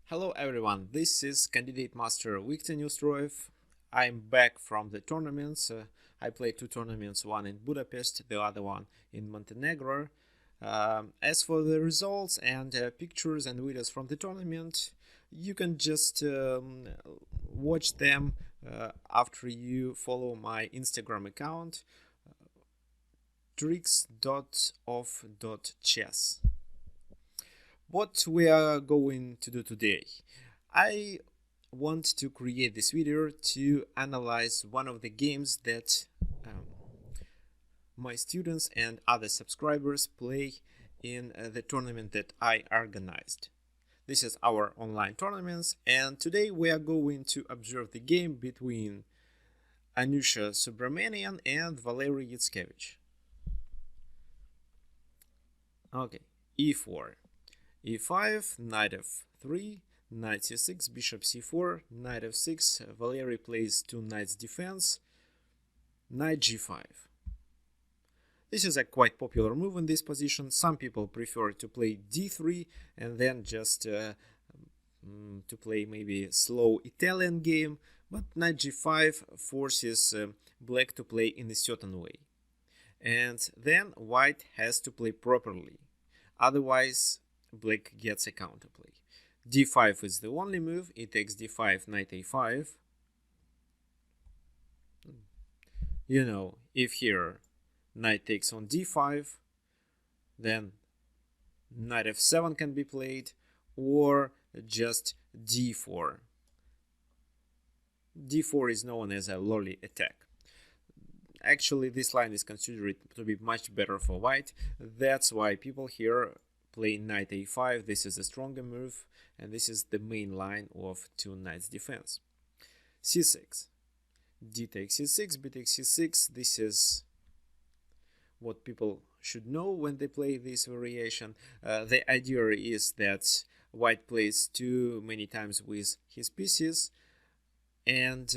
Hello everyone, this is candidate master Victor Neustroev. I'm back from the tournaments. I played two tournaments, one in Budapest, the other one in Montenegro. As for the results and pictures and videos from the tournament, you can just watch them after you follow my Instagram account tricks.of.chess. What we are going to do today, I want to create this video to analyze one of the games that my students and other subscribers play in the tournament that I organized. This is our online tournaments, and today we are going to observe the game between Anusha Subramanian and Valery Yatskevich. Okay, e4. e5, knight f3, knight c6, bishop c4, knight f6, Valery plays two knights defense, knight g5. This is a quite popular move in this position. Some people prefer to play d3 and then just to play maybe slow Italian game, but knight g5 forces black to play in a certain way. And then white has to play properly, otherwise black gets a counterplay. d5 is the only move. It takes d5, knight a5. You know, if here knight takes on d5, then knight f7 can be played, or just d4. d4 is known as a lolly attack. Actually, this line is considered to be much better for white. That's why people here play knight a5. This is a stronger move, and this is the main line of two knights defense. c6, d takes c6, b takes c6. This is what people should know when they play this variation. The idea is that white plays too many times with his pieces, and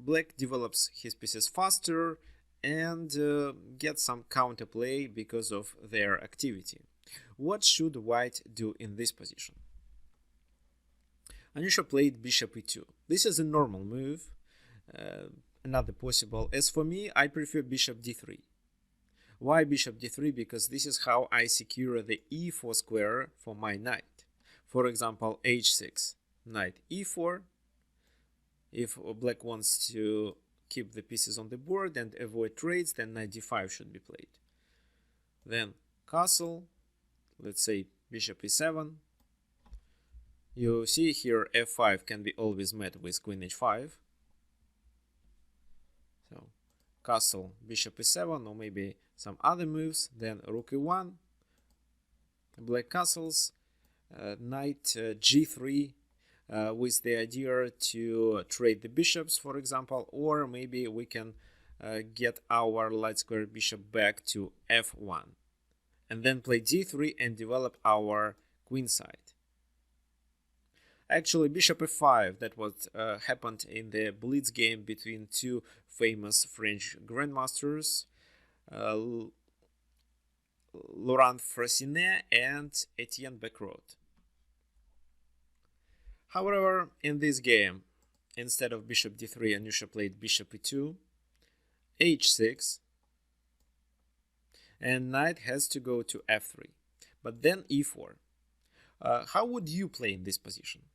black develops his pieces faster and gets some counterplay because of their activity. What should white do in this position? Anusha played bishop e2. This is a normal move, another possible. As for me, I prefer bishop d3. Why bishop d3? Because this is how I secure the e4 square for my knight. For example, h6, knight e4. If black wants to keep the pieces on the board and avoid trades, then knight d5 should be played. Then castle, let's say bishop e7. You see here f5 can be always met with queen h5. So castle, bishop e7, or maybe some other moves. Then rook e1, black castles, knight g3, with the idea to trade the bishops, for example, or maybe we can get our light square bishop back to f1, and then play d3 and develop our queen side. Actually, bishop f5, that what happened in the blitz game between two famous French grandmasters, Laurent Fressinet and Etienne Becrot. However, in this game, instead of bishop d3, Anusha played bishop e2, h6, and knight has to go to f3, but then e4. How would you play in this position?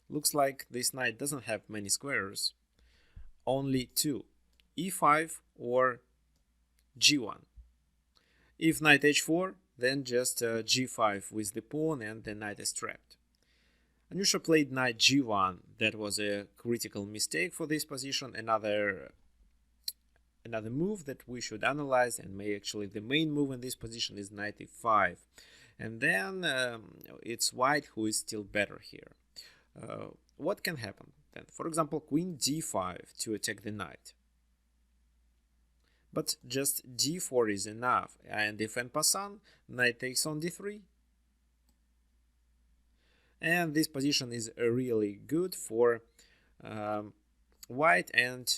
Looks like this knight doesn't have many squares, only two, e5 or g1. If knight h4, then just g5 with the pawn and the knight is trapped. Anusha played knight g1. That was a critical mistake for this position. Another move that we should analyze, and actually the main move in this position, is knight e5. And then it's white who is still better here. What can happen then? For example, queen d5 to attack the knight. But just d4 is enough. And if en passant, knight takes on d3. And this position is really good for white, and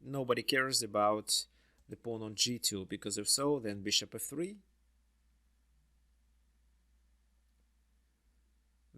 nobody cares about the pawn on g2, because if so, then bishop f3.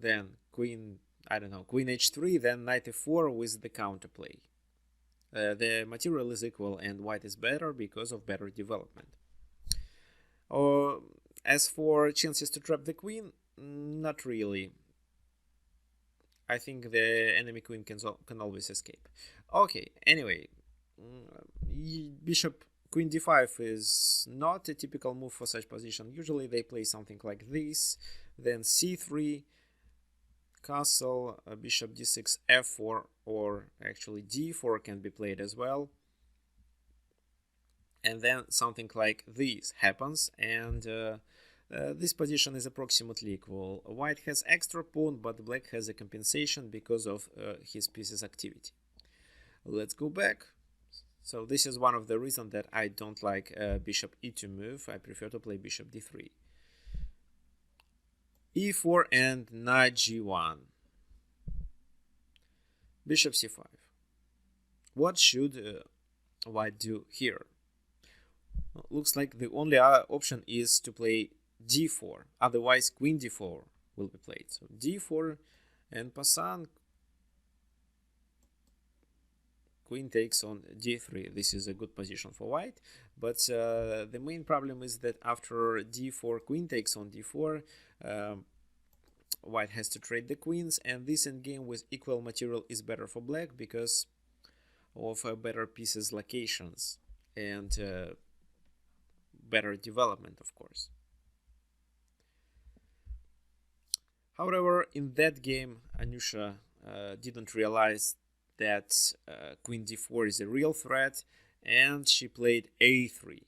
then queen, I don't know, queen h3, then knight f4 with the counterplay. The material is equal and white is better because of better development. As for chances to trap the queen, not really. I think the enemy queen can always escape. Okay, anyway, bishop queen d5 is not a typical move for such position. Usually they play something like this, then c3, castle, bishop d6, f4, or actually d4 can be played as well. And then something like this happens, and this position is approximately equal. White has extra pawn, but black has a compensation because of his piece's activity. Let's go back. So this is one of the reasons that I don't like bishop e2 move. I prefer to play bishop d3. e4 and knight g1. Bishop c5. What should white do here? Looks like the only option is to play d4, otherwise queen d4 will be played. So d4 and passant, queen takes on d3. This is a good position for white, but the main problem is that after d4, queen takes on d4, white has to trade the queens, and this endgame with equal material is better for black because of better pieces locations and better development, of course. However, in that game, Anusha didn't realize that queen d4 is a real threat, and she played a3.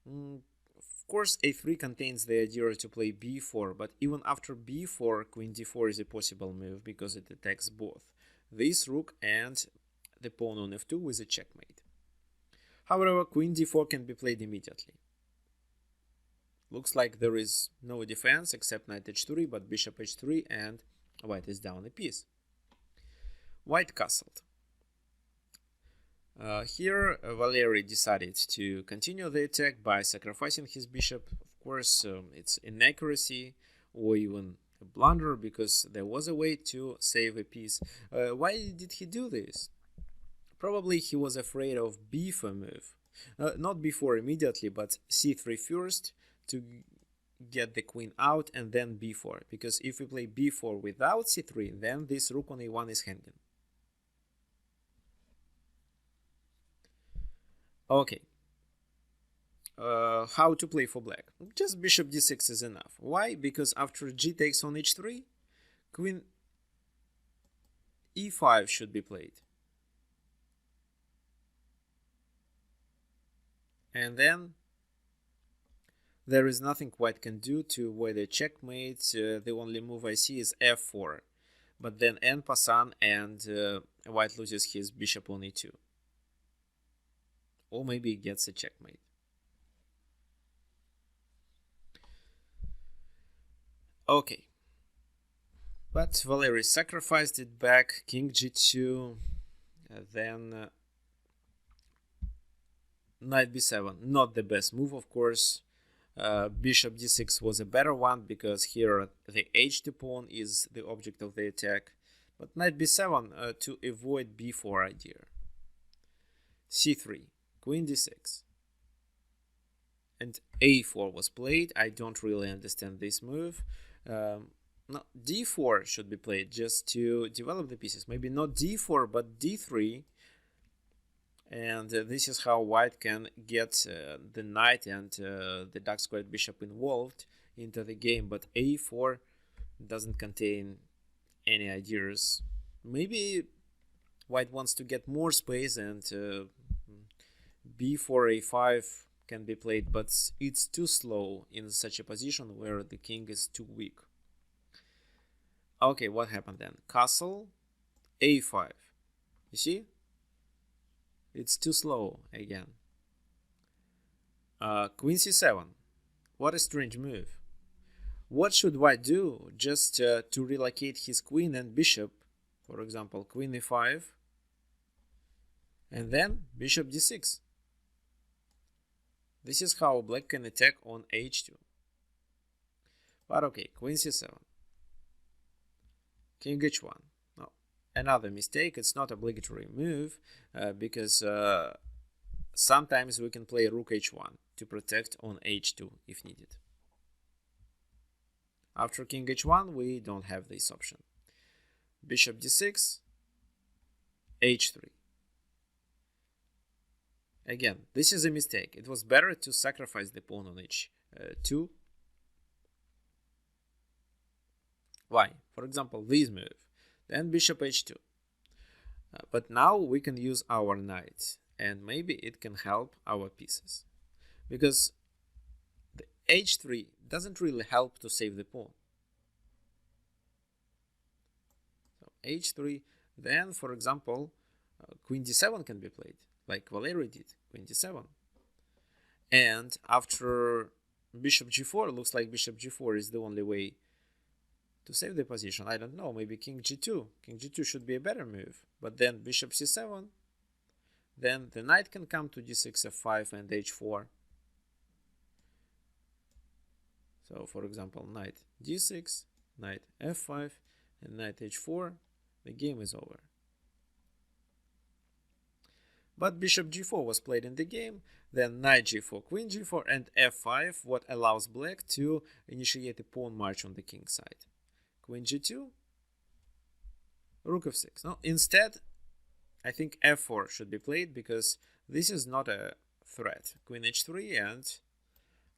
Of course, a3 contains the idea to play b4, but even after b4, queen d4 is a possible move because it attacks both this rook and the pawn on f2 with a checkmate. However, queen d4 can be played immediately. Looks like there is no defense except knight h3, but bishop h3, and white is down a piece. White castled. Here, Valery decided to continue the attack by sacrificing his bishop. Of course, it's inaccuracy or even a blunder because there was a way to save a piece. Why did he do this? Probably he was afraid of b4 move. Not b4 immediately, but c3 first to get the queen out, and then b4. Because if we play b4 without c3, then this rook on a1 is hanging. Okay. How to play for black? Just bishop d6 is enough. Why? Because after g takes on h3, queen e5 should be played. And then there is nothing white can do to avoid a checkmate. The only move I see is f4. But then en passant, and white loses his bishop on e2. Or maybe he gets a checkmate. Okay. But Valery sacrificed it back, king g2, then knight b7. Not the best move, of course. Bishop d6 was a better one because here the h2 pawn is the object of the attack. But knight b7 to avoid b4 idea. c3, queen d6. And a4 was played. I don't really understand this move. No, d4 should be played just to develop the pieces. Maybe not d4, but d3. And this is how white can get the knight and the dark squared bishop involved into the game. But a4 doesn't contain any ideas. Maybe white wants to get more space, and b4, a5 can be played, but it's too slow in such a position where the king is too weak. Okay, what happened then? Castle, a5. You see? It's too slow again. Queen c7. What a strange move. What should white do? Just to relocate his queen and bishop. For example, queen e5. And then bishop d6. This is how black can attack on h2. But okay, queen c7. king h1. No, another mistake. It's not obligatory move because sometimes we can play rook h1 to protect on h2 if needed. After king h1, we don't have this option. Bishop d6, h3. Again, this is a mistake. It was better to sacrifice the pawn on h2. Why? For example, this move, then bishop h2. But now we can use our knight, and maybe it can help our pieces. Because the h3 doesn't really help to save the pawn. So h3, then, for example, queen d7 can be played, like Valery did, queen d7. And after bishop g4, looks like bishop g4 is the only way to save the position. I don't know, maybe king g2. King g2 should be a better move. But then bishop c7, then the knight can come to d6, f5, and h4. So, for example, knight d6, knight f5, and knight h4. The game is over. But bishop g4 was played in the game, then knight g4, queen g4, and f5, what allows black to initiate a pawn march on the king side. Queen g2, rook f6. No, instead, I think f4 should be played because this is not a threat. Queen h3, and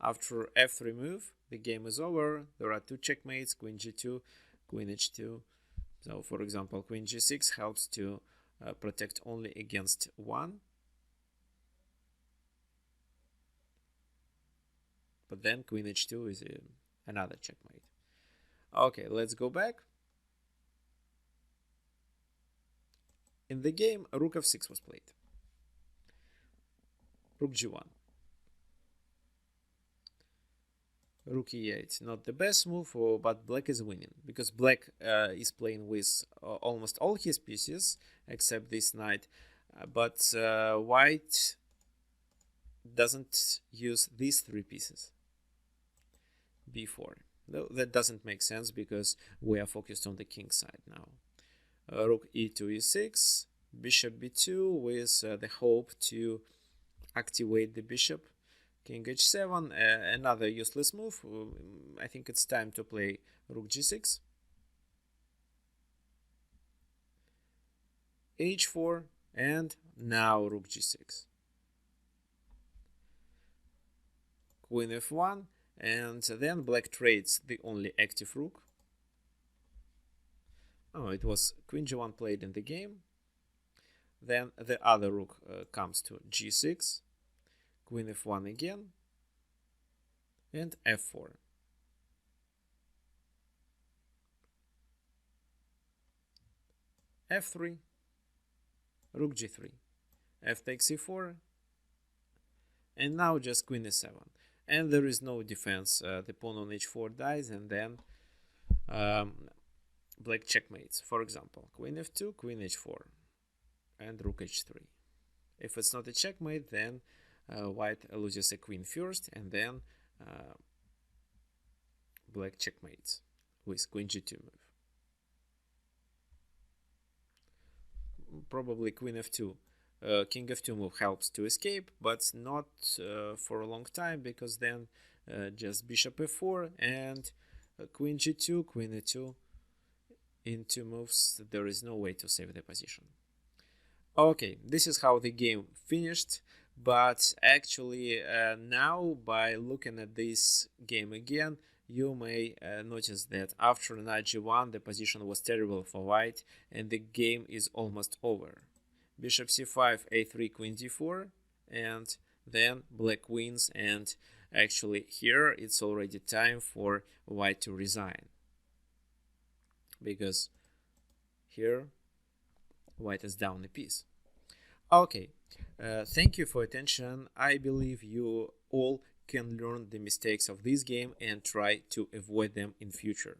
after f3 move, the game is over. There are two checkmates, queen g2, queen h2. So, for example, queen g6 helps to protect only against one. But then queen h2 is another checkmate. Okay, let's go back. In the game, rook f6 was played. Rook g1. Rook e8, not the best move, but black is winning, because black is playing with almost all his pieces, except this knight, but white doesn't use these three pieces. b4. That doesn't make sense because we are focused on the king side now. Rook e2, e6, bishop b2 with the hope to activate the bishop. King h7, another useless move. I think it's time to play rook g6. h4, and now rook g6. Queen f1, and then black trades the only active rook. Oh, it was queen g1 played in the game. Then the other rook comes to g6, queen f1 again, and f4. f3, rook g3, f takes e4, and now just queen e7. And there is no defense. The pawn on h4 dies, and then black checkmates. For example, queen f2, queen h4, and rook h3. If it's not a checkmate, then white loses a queen first, and then black checkmates with queen g2 move. Probably queen f2. King f2 move helps to escape, but not for a long time, because then just bishop f4 and queen g2, queen e2 in two moves. There is no way to save the position. Okay, this is how the game finished, but actually now, by looking at this game again, you may notice that after knight g1 the position was terrible for white and the game is almost over. Bishop c5, a3, queen d4, and then black wins, and actually here it's already time for white to resign, because here white is down a piece. Okay, thank you for attention. I believe you all can learn the mistakes of this game and try to avoid them in future.